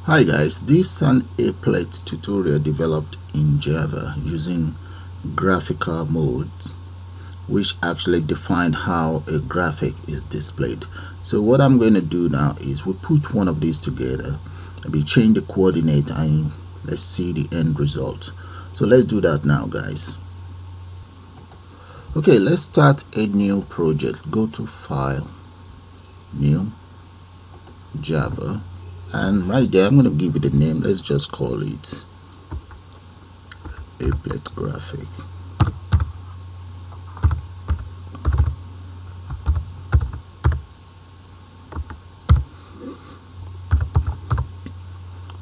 Hi guys, this is an applet tutorial developed in Java using graphical mode, which actually define how a graphic is displayed. So what I'm going to do now is we put one of these together, we change the coordinate, and let's see the end result. So let's do that now, guys. Okay, let's start a new project. Go to File, New, Java, and right there I'm going to give it a name. Let's just call it Applet graphic.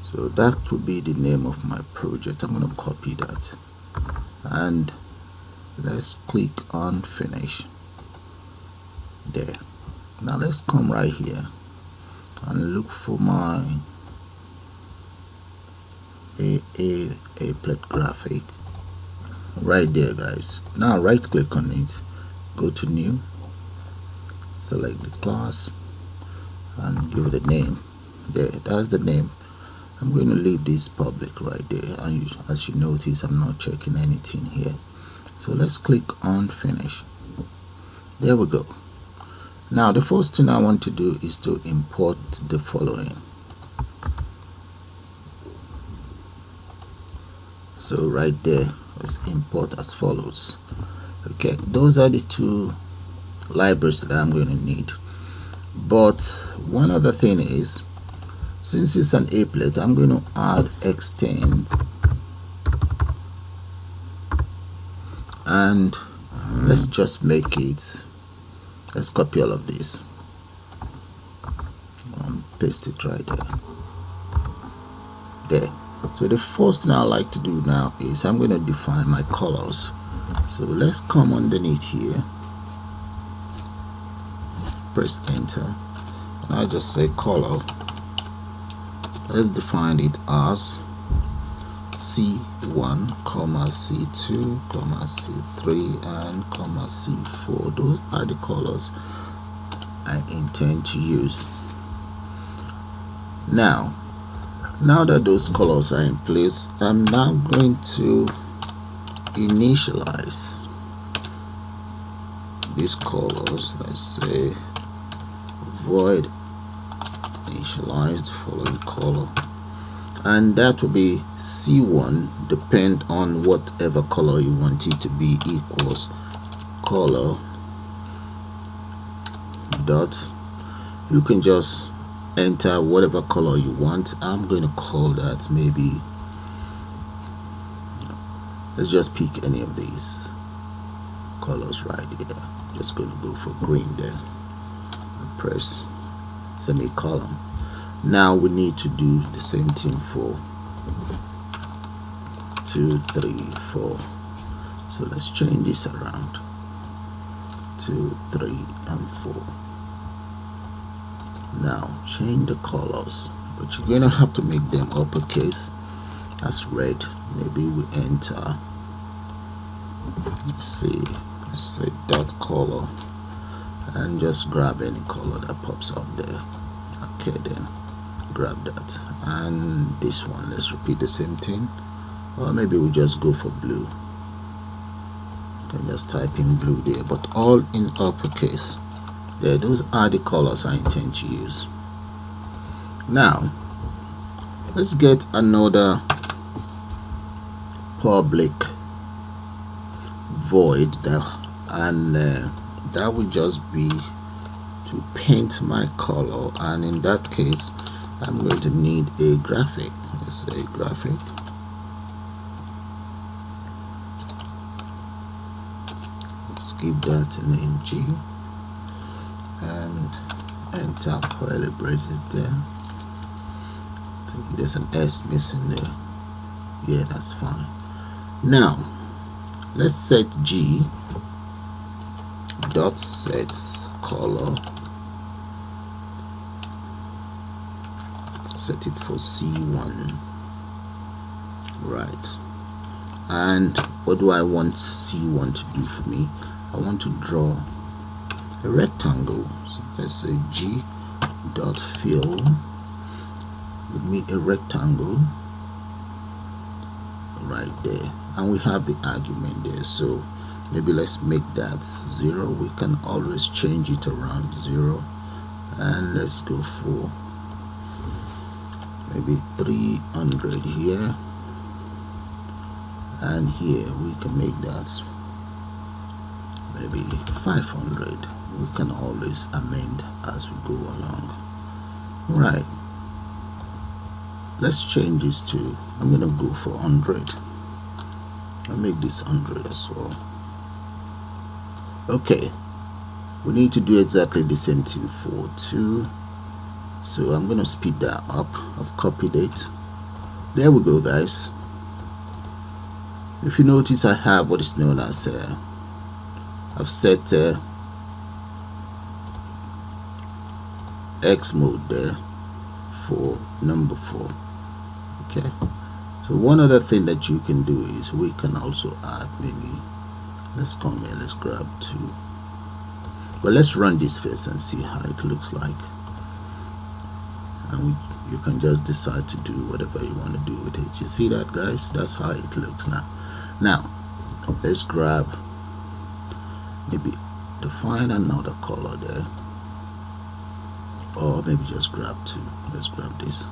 So that will be the name of my project. I'm going to copy that and let's click on finish. There. Now let's come right here and look for my applet graphic right there, guys. Now right click on it, go to new, select the class and give it a name. There, that's the name. I'm going to leave this public right there, and as you notice I'm not checking anything here. So let's click on finish. There we go. Now the first thing I want to do is to import the following. So right there, let's import as follows. Okay, those are the two libraries that I'm going to need. But one other thing is, since it's an applet, I'm going to add extend, and let's just make it, let's copy all of this and paste it right there. So the first thing I like to do now is I'm going to define my colors. So let's come underneath here, press enter, and I just say color. Let's define it as C1, C2, C3, and C4. Those are the colors I intend to use. Now that those colors are in place, I'm now going to initialize these colors. Let's say void initialize the following color, and that will be C1, depend on whatever color you want it to be, equals color dot, you can just enter whatever color you want. I'm going to call that, maybe, let's just pick any of these colors right here. Just going to go for green there and press semicolon. Now we need to do the same thing for 2, 3, 4. So let's change this around, 2, 3, and 4. Now change the colors, but you're gonna have to make them uppercase as red. Maybe we enter, let's say dot color, and just grab any color that pops up there. Okay, then grab that, and this one, let's repeat the same thing, or maybe we just go for blue. You can just type in blue there, but all in uppercase. There, those are the colors I intend to use. Now let's get another public void there, and that will just be to paint my color, and in that case I'm going to need a graphic. Let's say graphic, let's give that a name G, and enter curly braces there. I think there's an S missing there. Yeah, that's fine. Now let's set G dot set color, set it for C1, right? And what do I want C1 to do for me? I want to draw a rectangle. So let's say G dot fill, give me a rectangle right there, and we have the argument there. So maybe let's make that 0. We can always change it around 0, and let's go for maybe 300 here, and here we can make that maybe 500. We can always amend as we go along. Right, let's change this to, I'm gonna go for 100. I'll make this 100 as well. Okay, we need to do exactly the same thing for 2, so I'm gonna speed that up. I've copied it. There we go, guys. If you notice, I have what is known as I've set X mode there for number 4. Okay, so one other thing that you can do is we can also add, maybe let's come here, let's grab 2, but let's run this first and see how it looks like, and you can just decide to do whatever you want to do with it. You see that, guys? That's how it looks now. Let's grab, maybe define another color there, or maybe just grab 2. Let's grab this,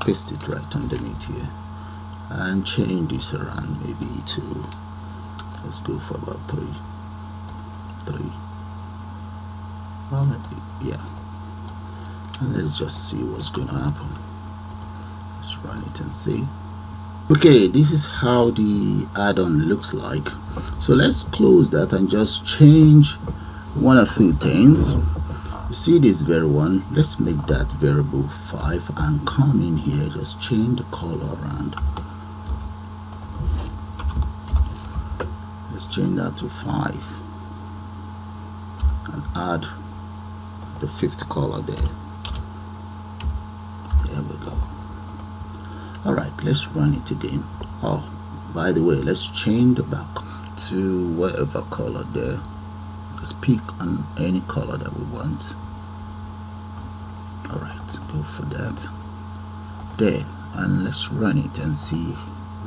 paste it right underneath here, and change this around maybe to, let's go for about 3, well, maybe, yeah, and let's just see what's going to happen. Let's run it and see. Okay, this is how the add-on looks like. So let's close that and just change one or two things. You see this very one, let's make that variable 5 and come in here, just change the color around. Let's change that to 5 and add the 5th color there. There we go. Alright, let's run it again. Oh, by the way, let's change the back to whatever color there. Let's pick on any color that we want. Alright, go for that there, and let's run it and see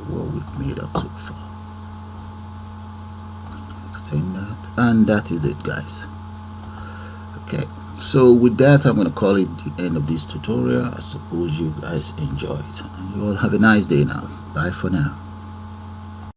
what we've made up so far. Extend that, and that is it, guys. Okay, so with that, I'm going to call it the end of this tutorial. I suppose you guys enjoyed, and you all have a nice day now. Bye for now.